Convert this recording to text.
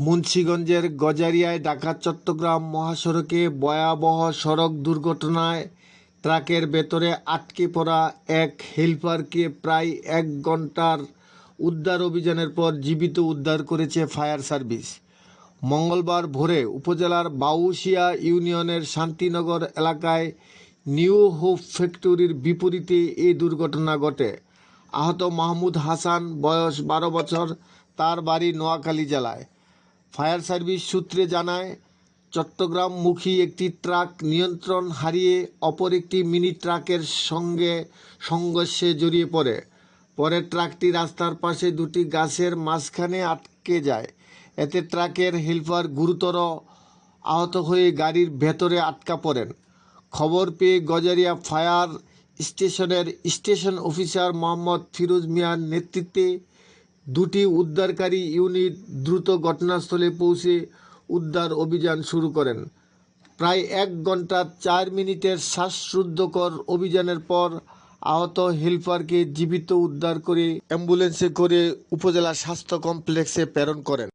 মুন্সিগঞ্জের গজারিয়ায় ঢাকা-চট্টগ্রাম মহাসড়কে ভয়াবহ সড়ক দুর্ঘটনায় ট্রাকের ভেতরে আটকে পড়া এক হেলপারকে প্রায় ১ ঘণ্টার উদ্ধার অভিযানের পর জীবিত উদ্ধার করেছে ফায়ার সার্ভিস। মঙ্গলবার ভোরে উপজেলার বাউশিয়া ইউনিয়নের শান্তিনগর এলাকায় নিউ হোপ ফ্যাক্টরির বিপরীতে এই দুর্ঘটনা ঘটে। আহত মাহমুদ হাসান, বয়স ১২ বছর, তার বাড়ি নোয়াখালী জেলায়। ফায়ার সার্ভিস সূত্রে জানায়, চট্টগ্রামমুখী একটি ট্রাক নিয়ন্ত্রণ হারিয়ে অপর একটি মিনি ট্রাকের সঙ্গে সংঘর্ষে জড়িয়ে পড়ে। পরে ট্রাকটি রাস্তার পাশে দুটি গাছের মাঝখানে আটকে যায়। এতে ট্রাকের হেলপার গুরুতর আহত হয়ে গাড়ির ভেতরে আটকা পড়েন। খবর পেয়ে গজারিয়া ফায়ার স্টেশনের স্টেশন অফিসার মোহাম্মদ ফিরোজ মিয়ার নেতৃত্বে দুটি উদ্ধারকারী ইউনিট দ্রুত ঘটনাস্থলে পৌঁছে উদ্ধার অভিযান শুরু করেন। প্রায় ১ ঘণ্টা ৪ মিনিটের শ্বাসরুদ্ধকর অভিযানের পর আহত হেলপারকে জীবিত উদ্ধার করে অ্যাম্বুলেন্সে করে উপজেলা স্বাস্থ্য কমপ্লেক্সে প্রেরণ করেন।